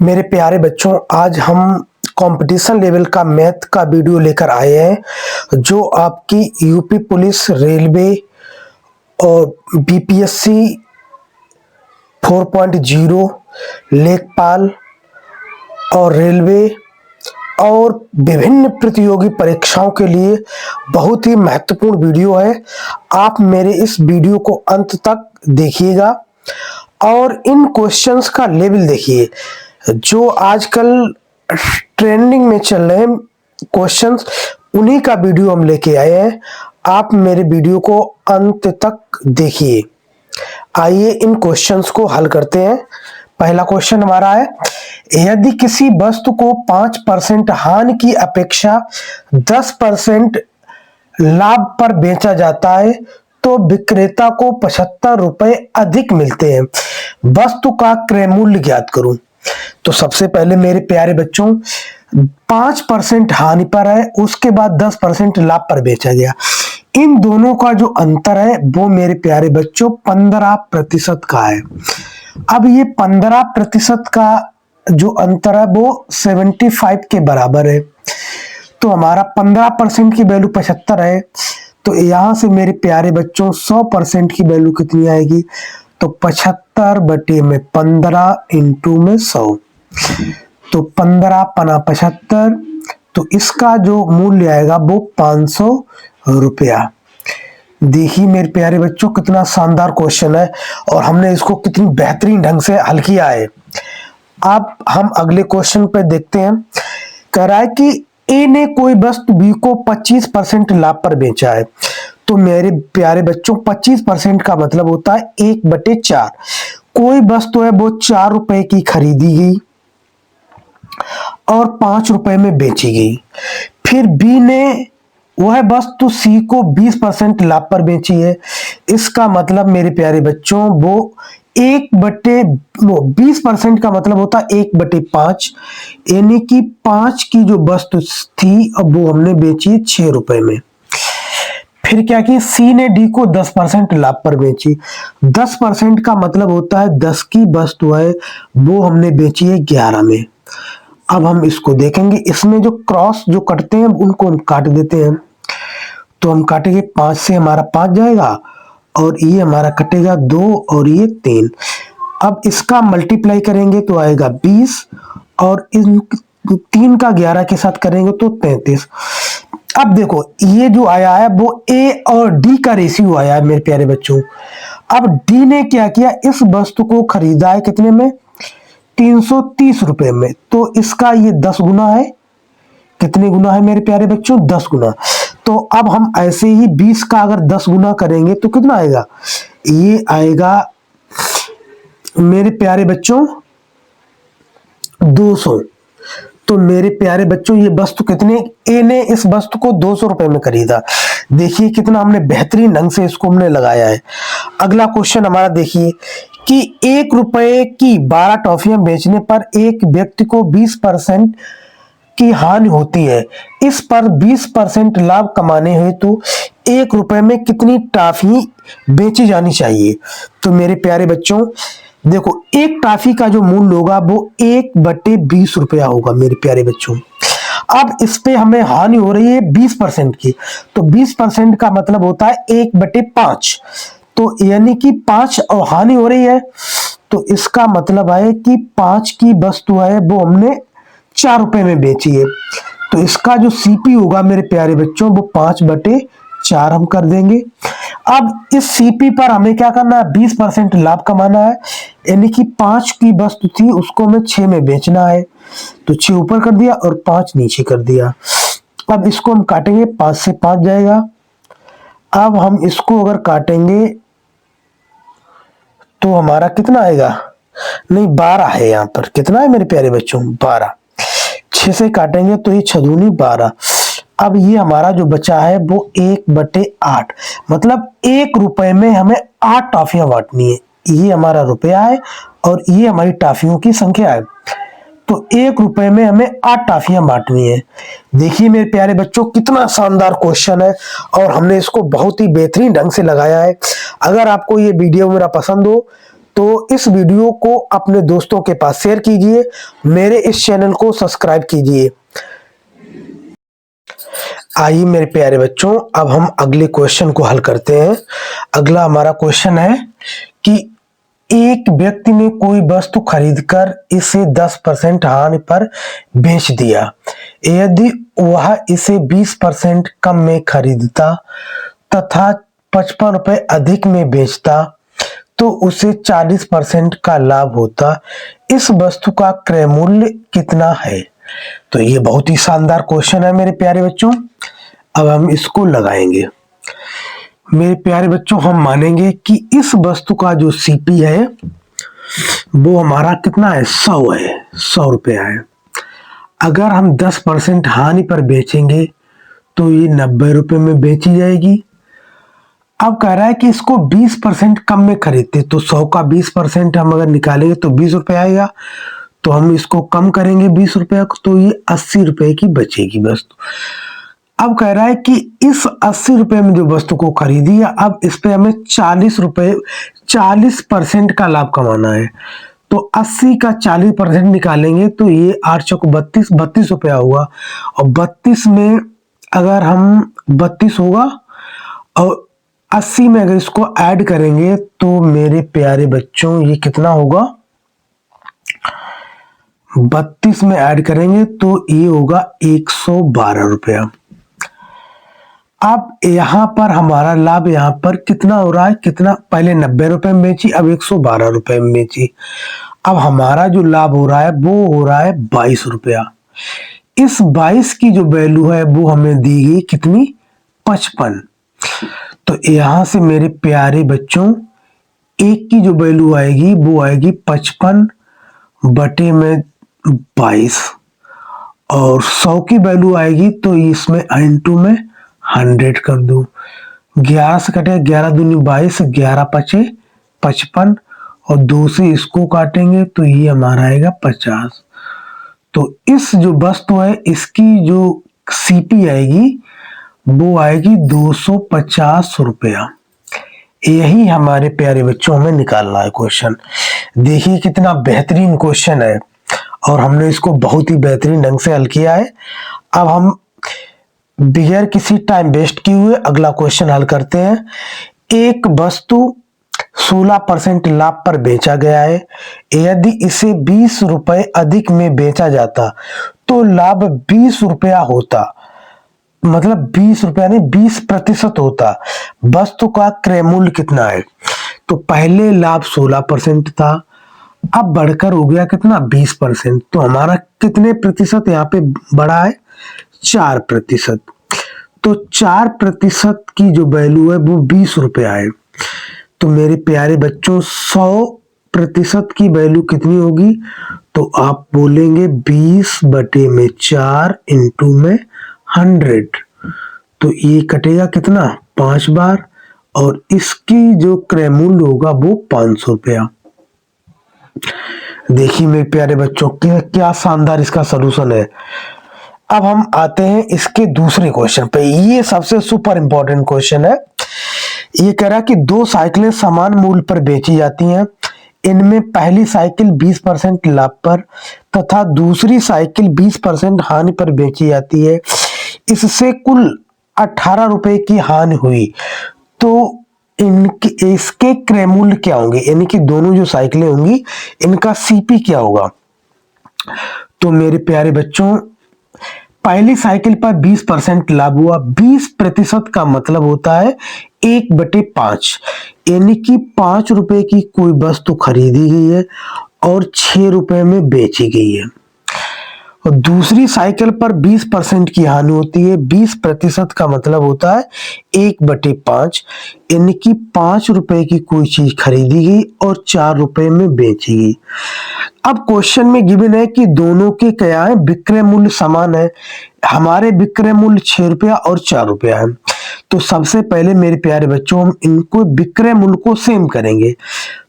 मेरे प्यारे बच्चों, आज हम कंपटीशन लेवल का मैथ का वीडियो लेकर आए हैं जो आपकी यूपी पुलिस, रेलवे और बीपीएससी 4.0, लेखपाल और रेलवे और विभिन्न प्रतियोगी परीक्षाओं के लिए बहुत ही महत्वपूर्ण वीडियो है। आप मेरे इस वीडियो को अंत तक देखिएगा और इन क्वेश्चंस का लेवल देखिए जो आजकल ट्रेंडिंग में चल रहे हैं क्वेश्चंस, उन्हीं का वीडियो हम लेके आए हैं। आप मेरे वीडियो को अंत तक देखिए। आइए इन क्वेश्चंस को हल करते हैं। पहला क्वेश्चन हमारा है, यदि किसी वस्तु को 5% हानि की अपेक्षा 10% लाभ पर बेचा जाता है तो विक्रेता को 75 रुपए अधिक मिलते हैं। वस्तु का क्रय मूल्य ज्ञात करूं। तो सबसे पहले मेरे प्यारे बच्चों, 5% हानि पर है, उसके बाद 10% लाभ पर बेचा गया। इन दोनों का जो अंतर है वो मेरे प्यारे बच्चों 15% का है। अब ये 15% का जो अंतर है वो 75 के बराबर है। तो हमारा 15% की वैल्यू 75 है, तो यहां से मेरे प्यारे बच्चों 100% की वैल्यू कितनी आएगी? तो 75 बटे में 15 इंटू में 100, तो 15 पना 75, तो इसका जो मूल्य आएगा वो 500 रुपया। देखिए मेरे प्यारे बच्चों, कितना शानदार क्वेश्चन है और हमने इसको कितनी बेहतरीन ढंग से हल किया है। अब हम अगले क्वेश्चन पे देखते हैं। कह रहा है कि ए ने कोई वस्तु बी को 25% लाभ पर बेचा है। तो मेरे प्यारे बच्चों 25% का मतलब होता है 1/4। कोई वस्तु है वो 4 रुपए की खरीदी गई और 5 रुपए में बेची गई। फिर बी ने वह वस्तु सी को 20% लाभ पर बेची है। इसका मतलब मेरे प्यारे बच्चों वो 20% का मतलब होता है 1/5, यानी कि 5 की जो वस्तु थी अब वो हमने बेची 6 रुपए में। फिर क्या कि सी ने डी को 10% लाभ पर बेची। 10% का मतलब होता है 10 की वस्तु है वो हमने बेची है 11 में। अब हम इसको देखेंगे, इसमें जो क्रॉस जो कटते हैं उनको हम काट देते हैं। तो हम काटेंगे, 5 से हमारा 5 जाएगा और ये हमारा कटेगा 2 और ये 3। अब इसका मल्टीप्लाई करेंगे तो आएगा 20 और इन 3 का 11 के साथ करेंगे तो 33। अब देखो ये जो आया है वो ए और डी का रेशियो आया है मेरे प्यारे बच्चों। अब डी ने क्या किया, इस वस्तु को खरीदा है कितने में? 330 रुपए में। तो इसका ये 10 गुना है। कितने गुना है मेरे प्यारे बच्चों? 10 गुना। तो अब हम ऐसे ही 20 का अगर 10 गुना करेंगे तो कितना आएगा? ये आएगा मेरे प्यारे बच्चों 200। तो मेरे प्यारे बच्चों ये वस्तु कितने, ए ने इस वस्तु को 200 रुपए में खरीदा। देखिए कितना हमने बेहतरीन ढंग से इसको हमने लगाया है। अगला क्वेश्चन हमारा देखिए कि 1 रुपए की 12 टॉफियां बेचने पर एक व्यक्ति को 20% की हानि होती है। इस पर 20% लाभ कमाने हेतु 1 रुपए में कितनी टॉफी बेची जानी चाहिए? तो मेरे प्यारे बच्चों देखो, एक टॉफी का जो मूल्य होगा वो 1/20 रुपया होगा मेरे प्यारे बच्चों। अब इस पे हमें हानि हो रही है 20% की, तो 20% का मतलब होता है 1/5। तो यानी कि 5 और हानि हो रही है, तो इसका मतलब है कि 5 की वस्तु है वो हमने 4 रुपए में बेची है। तो इसका जो सीपी होगा मेरे प्यारे बच्चों वो 5/4 हम कर देंगे। अब इस सीपी पर हमें क्या करना है? 20% लाभ कमाना है, यानी कि 5 की वस्तु थी उसको हमें 6 में बेचना है। तो 6 ऊपर कर दिया और 5 नीचे कर दिया। अब इसको हम काटेंगे, 5 से 5 जाएगा। अब हम इसको अगर काटेंगे तो हमारा कितना आएगा? नहीं, 12 है। यहाँ पर कितना है मेरे प्यारे बच्चों? 12। 6 से काटेंगे तो ये 6 दूनी 12। अब ये हमारा जो बचा है वो 1/8, मतलब 1 रुपए में हमें 8 टॉफियां बांटनी है। ये हमारा रुपया है और ये हमारी टॉफियों की संख्या है। तो 1 रुपए में हमें 8 टॉफियां बांटनी है। देखिए मेरे प्यारे बच्चों कितना शानदार क्वेश्चन है और हमने इसको बहुत ही बेहतरीन ढंग से लगाया है। अगर आपको ये वीडियो मेरा पसंद हो तो इस वीडियो को अपने दोस्तों के पास शेयर कीजिए, मेरे इस चैनल को सब्सक्राइब कीजिए। आइए मेरे प्यारे बच्चों, अब हम अगले क्वेश्चन को हल करते हैं। अगला हमारा क्वेश्चन है कि एक व्यक्ति ने कोई वस्तु खरीदकर इसे 10% हानि पर बेच दिया। यदि वह इसे 20% कम में खरीदता तथा 55 रुपए अधिक में बेचता तो उसे 40% का लाभ होता। इस वस्तु का क्रय मूल्य कितना है? तो ये बहुत ही शानदार क्वेश्चन है मेरे प्यारे बच्चों। अब हम इसको लगाएंगे। मेरे प्यारे बच्चों, हम मानेंगे कि इस वस्तु का जो सीपी है वो हमारा कितना है? 100 है, 100 रुपया है। अगर हम 10% हानि पर बेचेंगे तो ये 90 रुपए में बेची जाएगी। अब कह रहा है कि इसको 20% कम में खरीदते, तो 100 का 20% हम अगर निकालेंगे तो 20 रुपए आएगा। तो हम इसको कम करेंगे 20 रुपया को, तो ये 80 रुपए की बचेगी वस्तु। अब कह रहा है कि इस 80 रुपए में जो वस्तु को खरीदी है, अब इस पे हमें 40% का लाभ कमाना है। तो 80 का 40% निकालेंगे तो ये 8 चौक 32 रुपया हुआ। और 32 में अगर हम 32 होगा और 80 में अगर इसको ऐड करेंगे तो मेरे प्यारे बच्चों ये कितना होगा? 32 में ऐड करेंगे तो ये होगा 112 रुपया। अब यहां पर हमारा लाभ यहां पर कितना हो रहा है? कितना? पहले 90 रुपए में बेची, अब 112 रुपए में बेची। अब हमारा जो लाभ हो रहा है वो हो रहा है 22 रुपया। इस 22 की जो वैल्यू है वो हमें दी गई कितनी? 55। तो यहां से मेरे प्यारे बच्चों एक की जो वैल्यू आएगी वो आएगी 55 बटे में 22 और 100 की वैल्यू आएगी तो इसमें इंटू में 100 कर दो। 11 से कटे 11 दूनी 22, 11 पचे 55 और 2 से इसको काटेंगे तो ये हमारा आएगा 50। तो इस जो वस्तु है इसकी जो सीपी आएगी वो आएगी 250 रुपया। यही हमारे प्यारे बच्चों में निकालना है क्वेश्चन। देखिए कितना बेहतरीन क्वेश्चन है और हमने इसको बहुत ही बेहतरीन ढंग से हल किया है। अब हम बगैर किसी टाइम वेस्ट किए हुए अगला क्वेश्चन हल करते हैं। एक वस्तु 16% लाभ पर बेचा गया है। यदि इसे 20 रुपए अधिक में बेचा जाता तो लाभ 20 रुपया होता। मतलब 20 रुपया नहीं, 20% होता। वस्तु का क्रय मूल्य कितना है? तो पहले लाभ 16% था, अब बढ़कर हो गया कितना? 20%। तो हमारा कितने प्रतिशत यहाँ पे बढ़ा है? 4%। तो 4% की जो वैल्यू है वो 20 रुपया है। तो मेरे प्यारे बच्चों 100% की वैल्यू कितनी होगी? तो आप बोलेंगे 20 बटे में 4 इंटू में 100। तो ये कटेगा कितना? 5 बार और इसकी जो क्रय मूल्य होगा वो 500 रुपया। देखिए मेरे प्यारे बच्चों क्या शानदार इसका सलूशन है। अब हम आते हैं इसके दूसरे क्वेश्चन पे। ये सबसे सुपर इंपॉर्टेंट क्वेश्चन है। ये कह रहा है कि 2 साइकिलें समान मूल्य पर बेची जाती हैं। इनमें पहली साइकिल 20% लाभ पर तथा दूसरी साइकिल 20% हानि पर बेची जाती है। इससे कुल 18 रुपए की हानि हुई। तो इसके क्रय मूल्य क्या होंगे? यानी कि दोनों जो साइकिलें होंगी इनका सीपी क्या होगा? तो मेरे प्यारे बच्चों पहली साइकिल पर 20% लाभ हुआ। 20% का मतलब होता है 1/5, यानी कि 5 रुपए की कोई वस्तु खरीदी गई है और 6 रुपए में बेची गई है। और दूसरी साइकिल पर 20% की हानि होती है। 20% का मतलब होता है 1/5, यानी कि 5 रुपए की कोई चीज खरीदी गई और 4 रुपए में बेची गई। अब क्वेश्चन में गिवन है कि दोनों के क्या है? विक्रय मूल्य समान है। हमारे विक्रय मूल्य 6 रुपया और 4 रुपया है। तो सबसे पहले मेरे प्यारे बच्चों हम इनको विक्रय मूल्य को सेम करेंगे।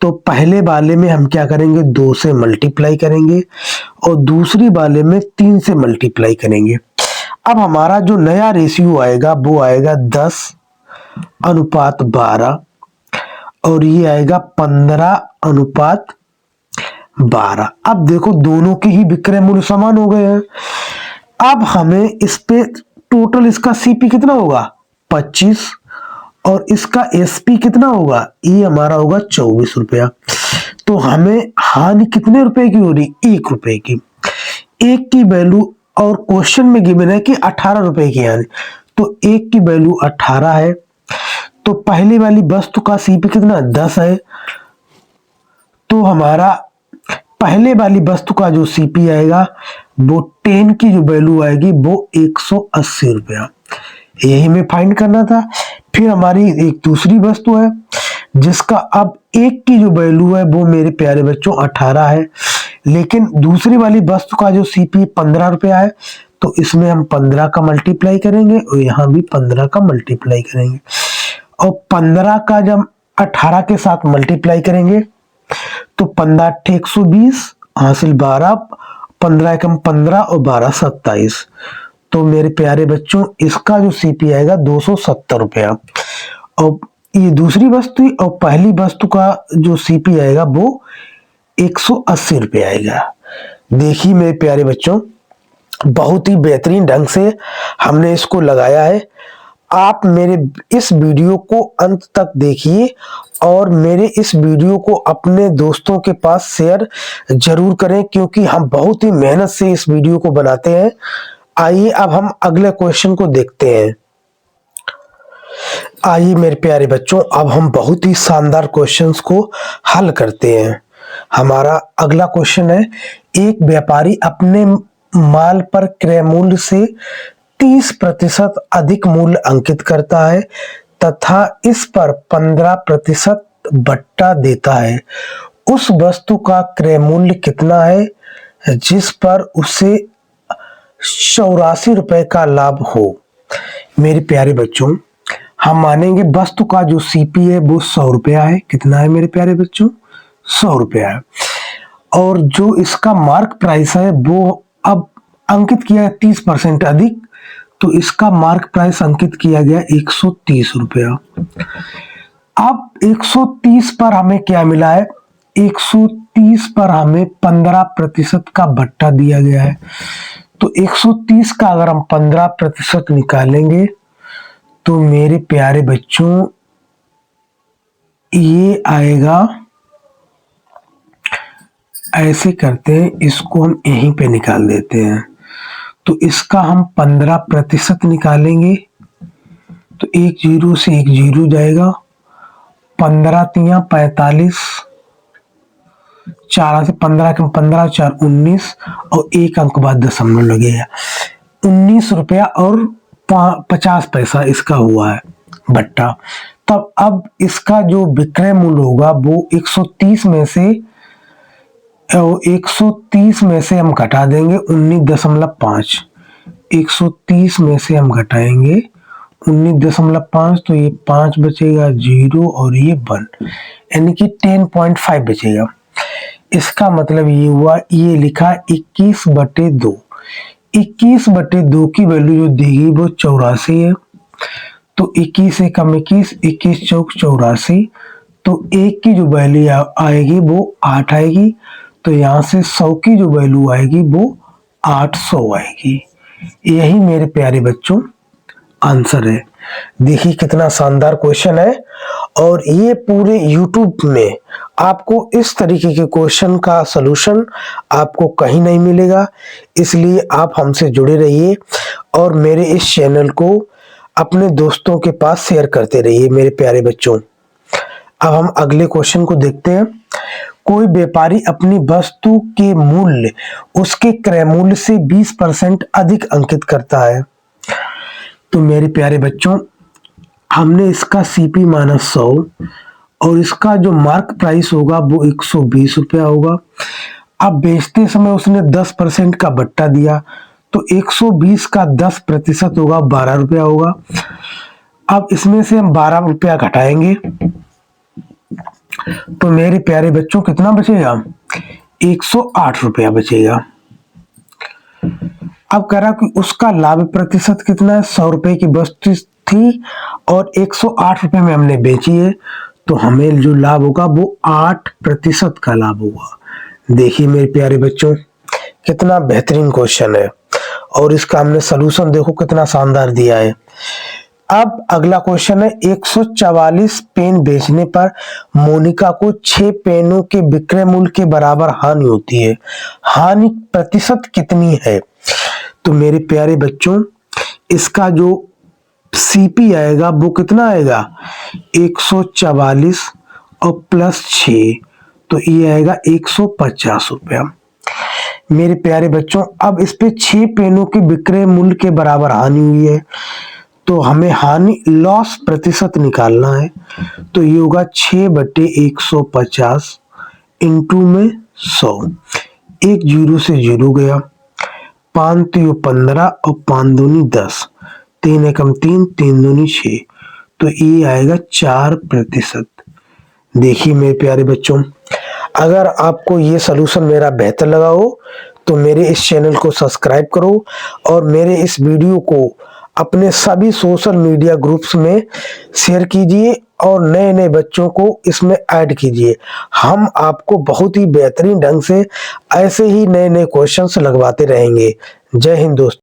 तो पहले वाले में हम क्या करेंगे? 2 से मल्टीप्लाई करेंगे और दूसरी वाले में 3 से मल्टीप्लाई करेंगे। अब हमारा जो नया रेशियो आएगा वो आएगा 10:12 और ये आएगा 15:12। अब देखो दोनों के ही विक्रय मूल्य समान हो गए हैं। अब हमें इस पे टोटल इसका सीपी कितना होगा 25 और इसका एसपी कितना होगा, ये हमारा होगा 24 रुपया। तो हमें हानि कितने रुपए की हो रही, 1 रुपए की। एक की वैल्यू और क्वेश्चन में गिवन है कि 18 रुपए की हानि, तो एक की वैल्यू 18 है। तो पहली वाली वस्तु का सीपी कितना 10 है, तो हमारा पहले वाली वस्तु का जो सीपी आएगा वो 10 की जो वैल्यू आएगी वो 180 रुपया, यही हमें फाइंड करना था। फिर हमारी एक दूसरी वस्तु है जिसका अब एक की जो वैल्यू है वो मेरे प्यारे बच्चों 18 है, लेकिन दूसरी वाली वस्तु का जो सीपी 15 रुपया है, तो इसमें हम 15 का मल्टीप्लाई करेंगे और यहाँ भी 15 का मल्टीप्लाई करेंगे। और 15 का जब 18 के साथ मल्टीप्लाई करेंगे तो 15 120 हासिल 12, 15 एकम 15 और 12 27। तो मेरे प्यारे बच्चों इसका जो सीपी आएगा 270 रुपया। और ये दूसरी वस्तु और पहली वस्तु का जो सीपी आएगा वो 180 रुपया आएगा। देखिए मेरे प्यारे बच्चों, बहुत ही बेहतरीन ढंग से हमने इसको लगाया है। आप मेरे इस वीडियो को अंत तक देखिए और मेरे इस वीडियो को अपने दोस्तों के पास शेयर जरूर करें, क्योंकि हम बहुत ही मेहनत से इस वीडियो को बनाते हैं। आइए अब हम अगले क्वेश्चन को देखते हैं। आइए मेरे प्यारे बच्चों, अब हम बहुत ही शानदार क्वेश्चंस को हल करते हैं। हमारा अगला क्वेश्चन है, एक व्यापारी अपने माल पर क्रय मूल्य से 30% अधिक मूल्य अंकित करता है तथा इस पर 15% बट्टा देता है। उस वस्तु का क्रय मूल्य कितना है जिस पर उसे 84 रुपए का लाभ हो। मेरे प्यारे बच्चों, हम मानेंगे वस्तु का जो सीपी है वो 100 रुपया है। कितना है मेरे प्यारे बच्चों, 100 रुपया है। और जो इसका मार्क प्राइस है वो अब अंकित किया है 30% अधिक, तो इसका मार्क प्राइस अंकित किया गया 130 रुपया। अब 130 पर हमें क्या मिला है, 130 पर हमें 15% का बट्टा दिया गया है। तो 130 का अगर हम 15% निकालेंगे तो मेरे प्यारे बच्चों ये आएगा, ऐसे करते हैं, इसको हम यहीं पे निकाल देते हैं। तो इसका हम 15% निकालेंगे तो एक जीरो से एक जीरो जाएगा, 15 तिया 45, 4 से 15 के 15 4 19 और एक अंक बाद दशमलव लगेगा। 19 रुपया और 50 पैसा इसका हुआ है बट्टा। तब अब इसका जो विक्रय मूल्य होगा वो 130 में से 130 में से हम घटा देंगे 19.5। 130 में से हम घटाएंगे 19.5, तो ये 5 बचेगा 0 और ये 1, यानी कि 10.5 बचेगा। इसका मतलब ये हुआ, ये लिखा 21/2। 21/2 की वैल्यू जो देगी वो 84 है। तो 21 एकम 21, 21 चौक 84। तो एक की जो वैल्यू आएगी वो 8 आएगी। तो यहाँ से 100 की जो वैल्यू आएगी वो 800 आएगी। यही मेरे प्यारे बच्चों आंसर है। देखिए कितना शानदार क्वेश्चन है, और ये पूरे YouTube में आपको इस तरीके के क्वेश्चन का सलूशन आपको कहीं नहीं मिलेगा। इसलिए आप हमसे जुड़े रहिए और मेरे इस चैनल को अपने दोस्तों के पास शेयर करते रहिए मेरे प्यारे बच्चों। अब हम अगले क्वेश्चन को देखते हैं। कोई व्यापारी अपनी वस्तु के मूल्य उसके क्रय मूल्य से 20% अधिक अंकित करता है। तो मेरे प्यारे बच्चों, हमने इसका सीपी माना 100 और इसका जो मार्क प्राइस होगा वो 120 रुपया होगा। अब बेचते समय उसने 10% का बट्टा दिया, तो 120 का 10% होगा 12 रुपया होगा। अब इसमें से हम 12 रुपया घटाएंगे तो मेरे प्यारे बच्चों कितना बचेगा, 108 रुपया बचेगा। अब कह रहा कि उसका लाभ प्रतिशत कितना है, 100 रुपए की वस्तु थी और 108 रुपए में हमने बेची है, तो हमें जो लाभ होगा वो 8% का लाभ होगा। देखिए मेरे प्यारे बच्चों, कितना बेहतरीन क्वेश्चन है और इसका हमने सलूशन देखो कितना शानदार दिया है। अब अगला क्वेश्चन है, 144 पेन बेचने पर मोनिका को 6 पेनों के विक्रय मूल्य के बराबर हानि होती है। हानि प्रतिशत कितनी है? तो मेरे प्यारे बच्चों, इसका जो सीपी आएगा वो कितना आएगा, 144 और प्लस 6, तो ये आएगा 150 रुपया। मेरे प्यारे बच्चों, अब इस पे 6 पेनों के विक्रय मूल्य के बराबर हानि हुई है, तो हमें हानि लॉस प्रतिशत निकालना है। तो ये होगा 6/150 इंटू में 100, एक जीरो से जीरो गया, 5 तो 15 और 5 दूनी 10, 3 एकम 3, 3 दूनी 6, तो ये आएगा 4%। देखिए मेरे प्यारे बच्चों, अगर आपको ये सलूशन मेरा बेहतर लगा हो तो मेरे इस चैनल को सब्सक्राइब करो और मेरे इस वीडियो को अपने सभी सोशल मीडिया ग्रुप्स में शेयर कीजिए और नए नए बच्चों को इसमें ऐड कीजिए। हम आपको बहुत ही बेहतरीन ढंग से ऐसे ही नए नए क्वेश्चंस लगवाते रहेंगे। जय हिंद दोस्तों।